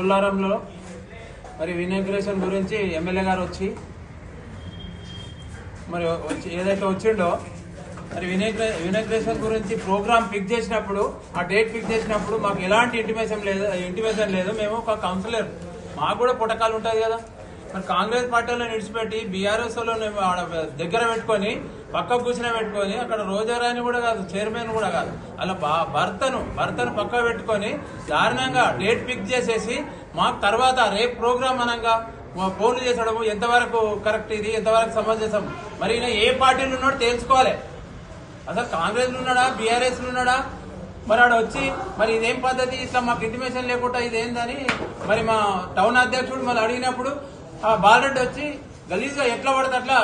బొల్లారంలో మరి ఇనాగ్రేషన్ గురించి ఎమ్మెల్యే గారు వచ్చి మరి ఏదైతే వచ్చిండో మరి ఇనాగ్రేషన్ గురించి ప్రోగ్రామ్ ఫిక్స్ చేసినప్పుడు ఆ డేట్ ఫిక్స్ చేసినప్పుడు మాకు ఎలాంటి ఇంటిమేషన్ లేదు. మేము ఒక కౌన్సిలర్, మాకు కూడా పుటకాలు ఉంటుంది కదా. మరి కాంగ్రెస్ పార్టీలో నిడిచిపెట్టి బీఆర్ఎస్ లో దగ్గర పెట్టుకొని పక్కకు కూర్చుని పెట్టుకొని అక్కడ రోజారాని కూడా కాదు, చైర్మన్ కూడా కాదు, అలా భర్తను పక్క పెట్టుకొని దారుణంగా డేట్ ఫిక్స్ చేసేసి మాకు తర్వాత రేపు ప్రోగ్రామ్ అనగా ఫోన్లు చేసడము ఎంతవరకు కరెక్ట్, ఇది ఎంతవరకు సమంజసం. మరి ఈయన ఏ పార్టీలో ఉన్నాడో తెలుసుకోవాలి. అసలు కాంగ్రెస్ లో ఉన్నాడా, బీఆర్ఎస్ లో ఉన్నాడా? మరి ఆడ వచ్చి మరి ఇదేం పద్ధతి, ఇట్లా మాకు ఇంటిమేషన్ లేకుండా ఇదేందని మరి మా టౌన్ అధ్యక్షుడు మళ్ళీ అడిగినప్పుడు బాలరెడ్డి వచ్చి గలీజ్గా ఎట్లా పడితే అట్లా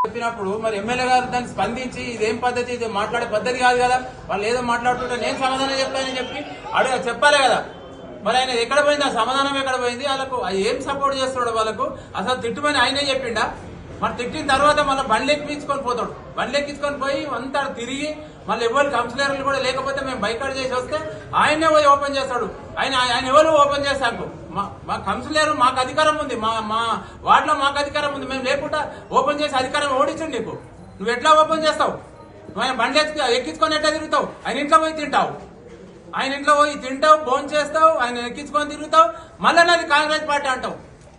చెప్పినప్పుడు మరి ఎమ్మెల్యే గారు దాన్ని స్పందించి ఇదేం పద్ధతి, ఇది మాట్లాడే పద్ధతి కాదు కదా, వాళ్ళు ఏదో మాట్లాడుతుంటే నేను సమాధానం చెప్తానని చెప్పి చెప్పాలి కదా. మరి ఆయన ఎక్కడ పోయింది, ఆ సమాధానం ఎక్కడ పోయింది? వాళ్ళకు ఏం సపోర్ట్ చేస్తున్నాడు వాళ్ళకు? అసలు తిట్టుమని ఆయనే చెప్పిండా? మరి తిట్టిన తర్వాత మళ్ళీ బండ్లు ఎక్కించుకొని పోతాడు. బండ్లు ఎక్కించుకొని పోయి అంతా తిరిగి మళ్ళీ ఎవరు కౌన్సిలర్లు కూడా లేకపోతే మేము బైకాట్ చేసి వస్తే ఆయనే పోయి ఓపెన్ చేస్తాడు. ఆయన ఎవరు ఓపెన్ చేస్తాడు? మా కౌన్సిలర్, మాకు అధికారం ఉంది, మా వార్డులో మాకు అధికారం ఉంది, మేము లేకుండా ఓపెన్ చేసి అధికారం ఓడించండి. నీకు నువ్వు ఎట్లా ఓపెన్ చేస్తావు? నువ్వు ఆయన బండ్లు ఎక్కించుకొని ఎట్లా తిరుగుతావు? ఆయన ఇంట్లో పోయి తింటావు, ఆయన ఇంట్లో పోయి తింటావు, ఫోన్ చేస్తావు, ఆయన ఎక్కించుకొని తిరుగుతావు, మళ్ళీ నాది కాంగ్రెస్ పార్టీ అంటావు.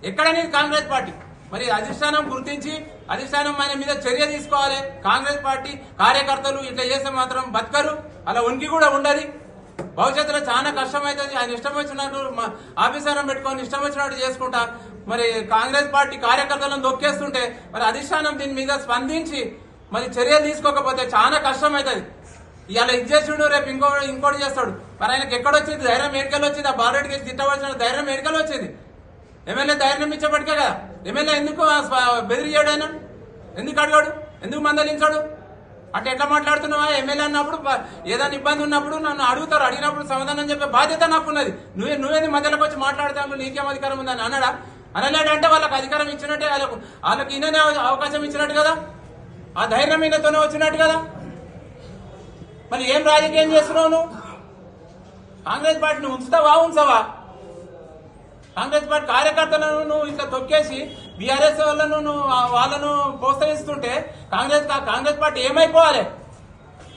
ఎక్కడ నీది కాంగ్రెస్ పార్టీ? మరి అధిష్టానం గుర్తించి అధిష్టానం ఆయన మీద చర్య తీసుకోవాలి. కాంగ్రెస్ పార్టీ కార్యకర్తలు ఇట్లా చేస్తే మాత్రం బతకరు, అలా ఉనికి కూడా ఉండదు. భవిష్యత్తులో చాలా కష్టమవుతుంది. ఆయన ఇష్టం వచ్చినట్టు ఆఫీసర్లను పెట్టుకొని ఇష్టం వచ్చినట్టు చేసుకుంటా మరి కాంగ్రెస్ పార్టీ కార్యకర్తలను దొక్కేస్తుంటే మరి అధిష్టానం దీని మీద స్పందించి మరి చర్యలు తీసుకోకపోతే చాలా కష్టం అవుతుంది. ఇవాళ ఇది చేసిండు, రేపు ఇంకోటి చేస్తాడు. మరి ఆయనకి ఎక్కడొచ్చింది ధైర్యం? మేడికల్ వచ్చింది. ఆ బాలరెడ్డికి తిట్టవలసిన ధైర్యం మేడికల్ వచ్చింది. ఎమ్మెల్యే ధైర్యం ఇచ్చేపటికే కదా. ఎమ్మెల్యే ఎందుకు బెదిరియాడు? ఆయన ఎందుకు అడిగాడు? ఎందుకు మందలించాడు? అంటే ఎట్లా మాట్లాడుతున్నావా? ఎమ్మెల్యే అన్నప్పుడు ఏదైనా ఇబ్బంది ఉన్నప్పుడు నన్ను అడుగుతారు, అడిగినప్పుడు సమాధానం చెప్పే బాధ్యత నాకున్నది. నువ్వేది మధ్యలోకి వచ్చి మాట్లాడతాను, నీకేం అధికారం ఉందని అన్నాడా? అనలేడంటే వాళ్ళకి అధికారం ఇచ్చినట్టే, వాళ్ళకి ఈయననే అవకాశం ఇచ్చినట్టు కదా, ఆ ధైర్యం ఈయనతోనే వచ్చినట్టు కదా. మరి ఏం రాజకీయం చేస్తున్నావు నువ్వు? కాంగ్రెస్ పార్టీని ఉంచవా? కాంగ్రెస్ పార్టీ కార్యకర్తలను నువ్వు ఇట్లా తొక్కేసి బీఆర్ఎస్ వాళ్ళను ప్రోత్సహిస్తుంటే కాంగ్రెస్ పార్టీ ఏమైపోవాలి?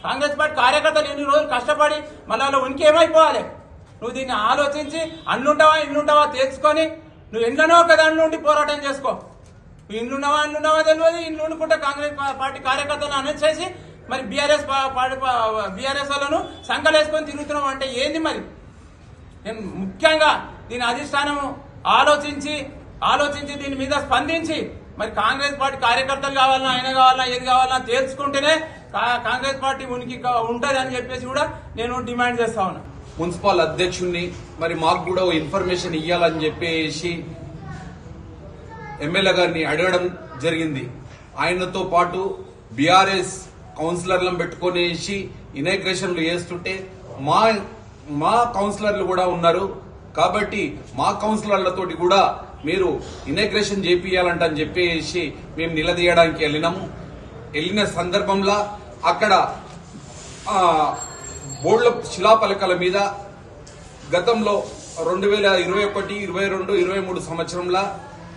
కాంగ్రెస్ పార్టీ కార్యకర్తలు ఎన్ని రోజులు కష్టపడి మళ్ళీ వాళ్ళ ఉనికి ఏమైపోవాలి? నువ్వు దీన్ని ఆలోచించి ఇన్నుంటావా తెలుసుకొని నువ్వు ఎన్నో ఒక దాని నుండి పోరాటం చేసుకో. నువ్వు ఇన్నున్నావా తెలియదు. ఇల్లు ఉండుకుంటే కాంగ్రెస్ పార్టీ కార్యకర్తలను అనేసి మరి బీఆర్ఎస్ వాళ్ళను సంకలేసుకొని తిరుగుతున్నావు అంటే ఏంది? మరి నేను ముఖ్యంగా దీని అధిష్టానం ఆలోచించి దీని మీద స్పందించి మరి కాంగ్రెస్ పార్టీ కార్యకర్తలు కావాలన్నా, ఆయన కావాలన్నా, ఏది కావాలన్నా తేల్చుకుంటేనే కాంగ్రెస్ పార్టీ ఉనికి ఉంటది అని చెప్పేసి కూడా నేను డిమాండ్ చేస్తా ఉన్నా. మున్సిపల్ అధ్యక్షుడిని మరి మాకు కూడా ఇన్ఫర్మేషన్ ఇవ్వాలని చెప్పేసి ఎమ్మెల్యే గారిని అడగడం జరిగింది. ఆయనతో పాటు బీఆర్ఎస్ కౌన్సిలర్లను పెట్టుకునేసి ఇనాగ్రేషన్లు చేస్తుంటే మా కౌన్సిలర్లు కూడా ఉన్నారు కాబట్టి మా కౌన్సిలర్లతోటి కూడా మీరు ఇనాగ్రేషన్ చేపియాలంటని చెప్పేసి మేము నిలదీయడానికి వెళ్ళిన సందర్భంలో అక్కడ బోర్డుల శిలాపలకల మీద గతంలో 2021, 22, 23 సంవత్సరంలో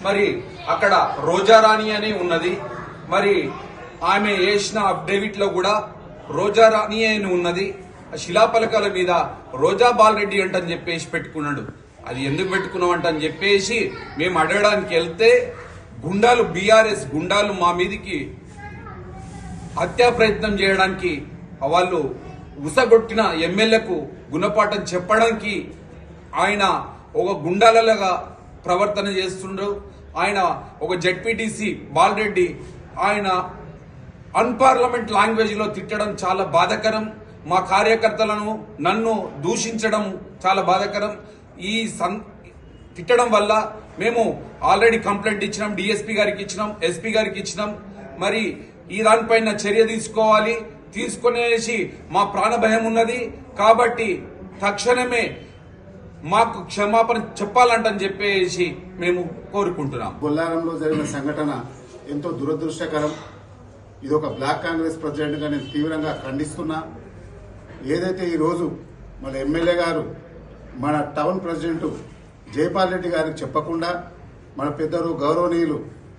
మరి అక్కడ రోజారాణి అని ఉన్నది. మరి ఆమె వేసిన అఫిడవిట్ లో కూడా రోజారాణి అని ఉన్నది. శిలాపలకాల మీద రోజా బాలరెడ్డి అంటని చెప్పేసి పెట్టుకున్నాడు. అది ఎందుకు పెట్టుకున్నాం అంటని చెప్పేసి మేము అడగడానికి వెళ్తే గుండాలు, బీఆర్ఎస్ గుండాలు మా మీదికి హత్యా ప్రయత్నం చేయడానికి వాళ్ళు ఉసగొట్టిన ఎమ్మెల్యేకు గుణపాఠం చెప్పడానికి ఆయన ఒక గుండాలలాగా ప్రవర్తన చేస్తుండ్రు. ఆయన ఒక జెడ్పీటీసీ బాలరెడ్డి ఆయన అన్పార్లమెంట్ లాంగ్వేజ్ లో తిట్టడం చాలా బాధాకరం. మా కార్యకర్తలను నన్ను దూషించడం చాలా బాధాకరం. ఈ తిట్టడం వల్ల మేము ఆల్రెడీ కంప్లైంట్ ఇచ్చినాం, డిఎస్పీ గారికి ఇచ్చినాం, ఎస్పీ గారికి ఇచ్చినాం. మరి ఈ దానిపైన చర్య తీసుకోవాలి. తీసుకునేసి మా ప్రాణ భయం ఉన్నది కాబట్టి తక్షణమే మాకు క్షమాపణ చెప్పాలంటని చెప్పేసి మేము కోరుకుంటున్నాం. బొల్లారంలో జరిగిన సంఘటన ఎంతో దురదృష్టకరం. ఇది ఒక బ్లాక్ కాంగ్రెస్ ప్రెసిడెంట్ గా నేను తీవ్రంగా ఖండిస్తున్నా. ఏదైతే ఈ రోజు మన ఎమ్మెల్యే గారు మన టౌన్ ప్రెసిడెంట్ జైపాల్ రెడ్డి గారికి చెప్పకుండా, మన పెద్దలు గౌరవనీయులు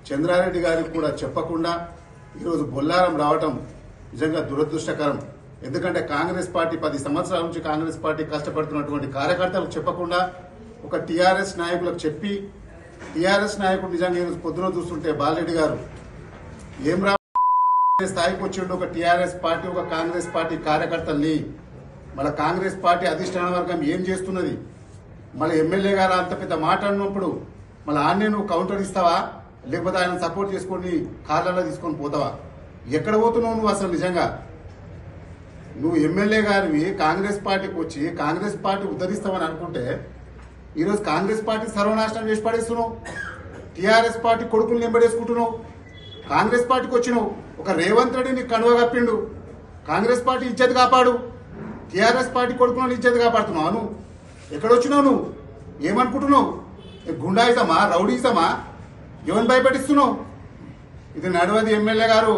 చంద్రారెడ్డి గారికి కూడా చెప్పకుండా ఈరోజు బొల్లారం రావటం నిజంగా దురదృష్టకరం. ఎందుకంటే కాంగ్రెస్ పార్టీ 10 సంవత్సరాల నుంచి కాంగ్రెస్ పార్టీ కష్టపడుతున్నటువంటి కార్యకర్తలకు చెప్పకుండా ఒక టీఆర్ఎస్ నాయకులకు చెప్పి, టీఆర్ఎస్ నాయకుడు నిజంగా ఈరోజు పొద్దున చూస్తుంటే బాలరెడ్డి గారు ఏం స్థాయికి వచ్చిండు. ఒక టీఆర్ఎస్ పార్టీ ఒక కాంగ్రెస్ పార్టీ కార్యకర్తల్ని మళ్ళీ కాంగ్రెస్ పార్టీ అధిష్టాన వర్గం ఏం చేస్తున్నది, మళ్ళీ ఎమ్మెల్యే గారు అంత పెద్ద మాట అన్నప్పుడు మళ్ళీ ఆన్నే నువ్వు కౌంటర్ ఇస్తావా, లేకపోతే ఆయన సపోర్ట్ చేసుకొని కార్లలో తీసుకొని పోతావా? ఎక్కడ పోతున్నావు నువ్వు అసలు? నిజంగా నువ్వు ఎమ్మెల్యే గారివి కాంగ్రెస్ పార్టీకి వచ్చి కాంగ్రెస్ పార్టీ ఉద్ధరిస్తావని అనుకుంటే ఈరోజు కాంగ్రెస్ పార్టీ సర్వనాశనం చేసి పడేస్తున్నావు. టీఆర్ఎస్ పార్టీ కొడుకులు నింబడేసుకుంటున్నావు. కాంగ్రెస్ పార్టీకి వచ్చినావు. ఒక రేవంత్ రెడ్డి నీకు కనువ కప్పిండు. కాంగ్రెస్ పార్టీ ఇజ్జత్ కాపాడు. టీఆర్ఎస్ పార్టీ కొడుకులను ఇజ్జత్ కాపాడుతున్నావు. నువ్వు ఎక్కడొచ్చినావు? నువ్వు ఏమనుకుంటున్నావు? గుండాయిజమా, రౌడీజమా? ఎవరిని భయపెట్టిస్తున్నావు? ఇది నడవది. ఎమ్మెల్యే గారు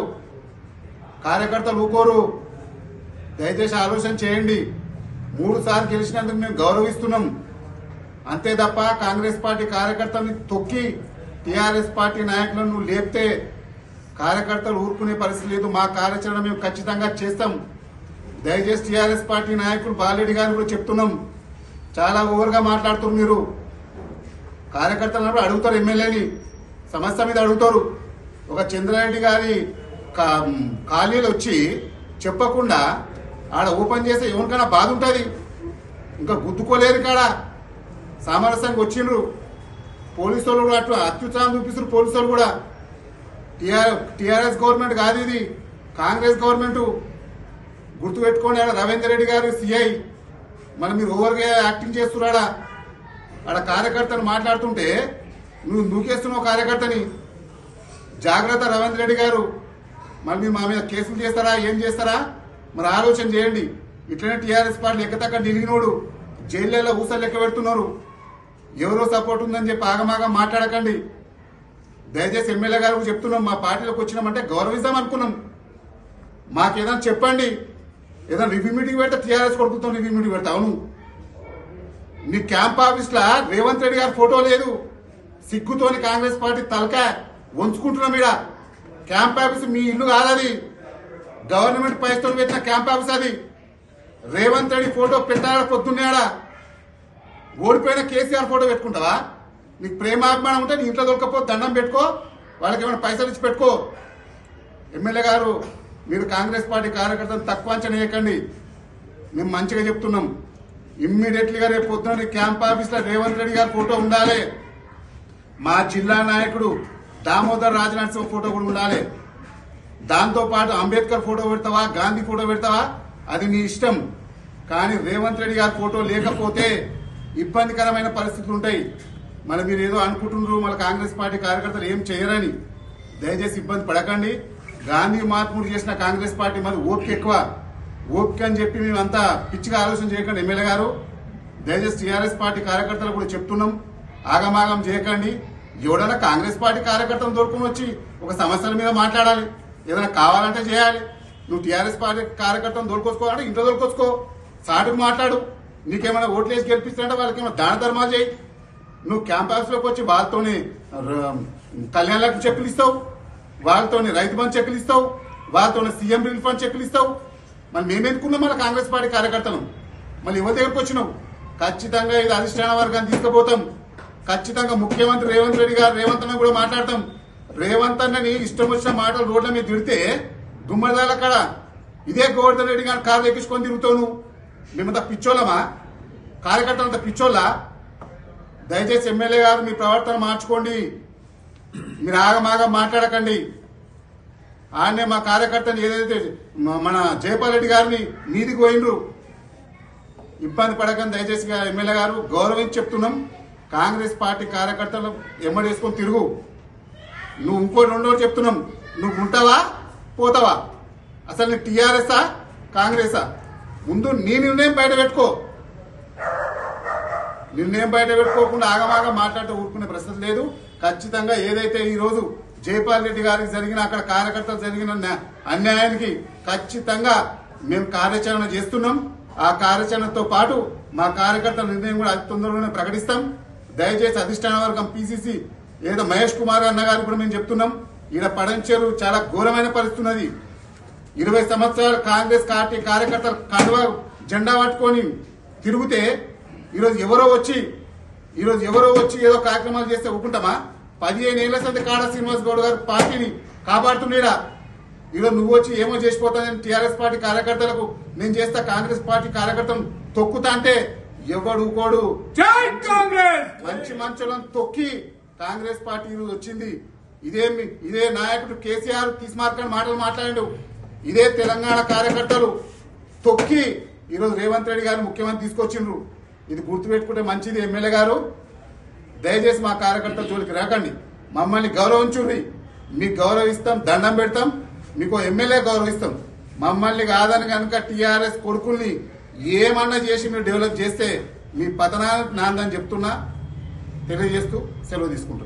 కార్యకర్తలు ఊకోరు. దయచేసి ఆలోచన చేయండి. 3 సార్లు గెలిచినందుకు మేము గౌరవిస్తున్నాం. అంతే తప్ప కాంగ్రెస్ పార్టీ కార్యకర్తల్ని తొక్కి టీఆర్ఎస్ పార్టీ నాయకులను నువ్వు లేపితే కార్యకర్తలు ఊరుకునే పరిస్థితి లేదు. మా కార్యాచరణ మేము ఖచ్చితంగా చేస్తాం. దయచేసి టీఆర్ఎస్ పార్టీ నాయకులు బాలరెడ్డి గారిని కూడా చెప్తున్నాం, చాలా ఓవర్గా మాట్లాడుతున్నారు మీరు. కార్యకర్తలు అడుగుతారు, ఎమ్మెల్యేని సమస్య మీద అడుగుతారు. ఒక చంద్రారెడ్డి గారి ఖాళీలు వచ్చి చెప్పకుండా ఆడ ఓపెన్ చేస్తే ఎవరికైనా బాధ ఉంటుంది. ఇంకా గుర్తుకోలేరు. కాడ సామరస్యంగా వచ్చిండ్రు. పోలీసు వాళ్ళు కూడా అట్లా అత్యుత్సాహం చూపిస్తారు. పోలీసు వాళ్ళు కూడా టీఆర్ఎస్ గవర్నమెంట్ కాదు, ఇది కాంగ్రెస్ గవర్నమెంట్. గుర్తుపెట్టుకోండి. ఆడ రవీందర్ రెడ్డి గారు సిఐ. మరి మీరు ఓవర్గా యాక్టింగ్ చేస్తున్నాడా? ఆడ కార్యకర్తను మాట్లాడుతుంటే నువ్వు నూకేస్తున్నావు కార్యకర్తని. జాగ్రత్త రవీంద్ర రెడ్డి గారు. మరి మీరు మా మీద కేసులు చేస్తారా, ఏం చేస్తారా? మరి ఆలోచన చేయండి. ఇట్లనే టీఆర్ఎస్ పార్టీ ఎక్కతక్క నిలిగినోడు జైల్లో ఊసలు లెక్క పెడుతున్నారు. ఎవరో సపోర్ట్ ఉందని చెప్పి ఆగమాగా మాట్లాడకండి. దయచేసి ఎమ్మెల్యే గారు చెప్తున్నాం, మా పార్టీలోకి వచ్చినామంటే గౌరవిస్తాం అనుకున్నాం. మాకేదైనా చెప్పండి. ఏదైనా రివ్యూ మీటింగ్ పెడితే టీఆర్ఎస్ కొడుకుతాం రివ్యూ మీటింగ్ పెడతా. అవును, నీ క్యాంప్ ఆఫీస్ లా రేవంత్ రెడ్డి గారి ఫోటో లేదు. సిగ్గుతోని కాంగ్రెస్ పార్టీ తలకా వంచుకుంటున్నాం. ఈడ క్యాంప్ ఆఫీస్ మీ ఇల్లు కాదది. గవర్నమెంట్ పైసతో పెట్టిన క్యాంప్ ఆఫీస్ అది. రేవంత్ రెడ్డి ఫోటో పెట్టాడా పొద్దున్నేడా? ఓడిపోయిన కేసీఆర్ ఫోటో పెట్టుకుంటావా? నీకు ప్రేమాభిమానం ఉంటే నీ ఇంట్లో దొరకపో, దండం పెట్టుకో, వాళ్ళకి ఏమైనా పైసలు ఇచ్చి పెట్టుకో. ఎమ్మెల్యే గారు, మీరు కాంగ్రెస్ పార్టీ కార్యకర్తలు తక్కువ అంచనా వేయకండి. మేము మంచిగా చెప్తున్నాం. ఇమ్మీడియట్లీగా రేపు పొద్దున క్యాంప్ ఆఫీస్ లో రేవంత్ రెడ్డి గారి ఫోటో ఉండాలి. మా జిల్లా నాయకుడు దామోదర్ రాజనరసింహ ఫోటో కూడా ఉండాలి. దాంతో పాటు అంబేద్కర్ ఫోటో పెడతావా, గాంధీ ఫోటో పెడతావా, అది నీ ఇష్టం. కానీ రేవంత్ రెడ్డి గారి ఫోటో లేకపోతే ఇబ్బందికరమైన పరిస్థితులు ఉంటాయి. మరి మీరు ఏదో అనుకుంటున్నారు మన కాంగ్రెస్ పార్టీ కార్యకర్తలు ఏం చేయరని. దయచేసి ఇబ్బంది పడకండి. గాంధీ మహాత్ముడు చేసిన కాంగ్రెస్ పార్టీ మరి ఓపిక ఎక్కువ. ఓపిక అని చెప్పి మేమంతా పిచ్చిగా ఆలోచన చేయకండి. ఎమ్మెల్యే గారు, దయచేసి టీఆర్ఎస్ పార్టీ కార్యకర్తలు కూడా చెప్తున్నాం, ఆగమాగం చేయకండి. ఎవడైనా కాంగ్రెస్ పార్టీ కార్యకర్తలు దొరుకుని వచ్చి ఒక సమస్యల మీద మాట్లాడాలి. ఏదైనా కావాలంటే చేయాలి. నువ్వు టీఆర్ఎస్ పార్టీ కార్యకర్తను దొరికొచ్చుకోవాలంటే ఇంట్లో దొరికొచ్చుకో, సాటుకు మాట్లాడు. నీకేమైనా ఓట్లు వేసి గెలిపిస్తానంటే వాళ్ళకి ఏమైనా దాన ధర్మాలు చేయి. నువ్వు క్యాంపస్ లోకి వచ్చి వాళ్ళతోని కళ్యాణ లక్ష్మి చెక్కులు ఇస్తావు, వాళ్ళతోని రైతు బంధు చెక్కులు ఇస్తావు, వాళ్ళతోని సీఎం రిలీఫ్ ఫండ్ చెక్కులు ఇస్తావు. మరి మేమెందుకున్నాం మన కాంగ్రెస్ పార్టీ కార్యకర్తలు? మళ్ళీ ఎవరి దగ్గరకు వచ్చినావు? ఖచ్చితంగా ఇది అధిష్టాన వర్గాన్ని తీసుకుపోతాం. ఖచ్చితంగా ముఖ్యమంత్రి రేవంత్ రెడ్డి గారు రేవంత్ అన్న కూడా మాట్లాడతాం. రేవంత్ అన్నని ఇష్టం వచ్చిన మాటలు రోడ్ల మీద తిడితే దుమ్మదాల కాడ ఇదే గోవర్ధన్ రెడ్డి గారిని కారు ఎక్కించుకొని తిరుగుతావు నువ్వు. మేమంతా పిచ్చోళ్ళమా? కార్యకర్తలంతా పిచ్చోళ్ళా? దయచేసి ఎమ్మెల్యే గారు మీ ప్రవర్తన మార్చుకోండి. మీరు ఆగమాగం మాట్లాడకండి. ఆయనే మా కార్యకర్తని ఏదైతే మన జైపాల్ రెడ్డి గారిని మీదికి పోయిండ్రు, ఇబ్బంది పడకండి. దయచేసి ఎమ్మెల్యే గారు గౌరవించి చెప్తున్నాం. కాంగ్రెస్ పార్టీ కార్యకర్తలు ఎమ్మడేసుకొని తిరుగు. నువ్వు ఇంకో రెండో చెప్తున్నాం, నువ్వు ఉంటావా పోతావా? అసలు నీ టీఆర్ఎస్ఆ కాంగ్రెసా? ముందు నీ నిర్ణయం బయట పెట్టుకో. నిర్ణయం బయట పెట్టుకోకుండా ఆగమాగం మాట్లాడితే ఊరుకునే ప్రశ్న లేదు. ఖచ్చితంగా ఏదైతే ఈ రోజు జైపాల్ రెడ్డి గారికి జరిగిన, అక్కడ కార్యకర్తలు జరిగిన అన్యాయానికి ఖచ్చితంగా మేము కార్యాచరణ చేస్తున్నాం. ఆ కార్యాచరణతో పాటు మా కార్యకర్తల నిర్ణయం కూడా అతి తొందరలోనే ప్రకటిస్తాం. దయచేసి అధిష్టాన వర్గం పిసిసి ఏదో మహేష్ కుమార్ అన్న గారికి కూడా మేము చెప్తున్నాం, ఈడ పడంచేరు చాలా ఘోరమైన పరిస్థితి ఉన్నది. 20 సంవత్సరాలు కాంగ్రెస్ పార్టీ కార్యకర్తలు కండువా జెండా పట్టుకొని తిరిగితే ఈరోజు ఎవరో వచ్చి ఏదో కార్యక్రమాలు చేస్తే ఒప్పుకుంటామా? 15 ఏళ్ల సంది కాడ శ్రీనివాస్ గౌడ్ గారు పార్టీని కాపాడుతుండేడా. ఈరోజు నువ్వు వచ్చి ఏమో చేసిపోతానని టీఆర్ఎస్ పార్టీ కార్యకర్తలకు నేను చేస్తా, కాంగ్రెస్ పార్టీ కార్యకర్తలను తొక్కుతా అంటే ఎవడు ఊకోడు. మంచి మంచులను తొక్కి కాంగ్రెస్ పార్టీ ఈరోజు వచ్చింది. ఇదే నాయకుడు కేసీఆర్ తీసుమార్కని మాటలు మాట్లాడాడు. ఇదే తెలంగాణ కార్యకర్తలు తొక్కి ఈరోజు రేవంత్ రెడ్డి గారు ముఖ్యమంత్రి తీసుకొచ్చిండ్రు. ఇది గుర్తుపెట్టుకుంటే మంచిది. ఎమ్మెల్యే గారు దయచేసి మా కార్యకర్తల జోలికి రాకండి, మమ్మల్ని గౌరవించుర్రి. మీకు గౌరవిస్తాం, దండం పెడతాం, మీకు ఎమ్మెల్యే గౌరవిస్తాం. మమ్మల్ని కాదని కనుక టీఆర్ఎస్ కొడుకుల్ని ఏమన్నా చేసి మీరు డెవలప్ చేస్తే మీ పతనానికి నాందని చెప్తున్నా తెలియజేస్తూ సెలవు తీసుకుంటున్నాం.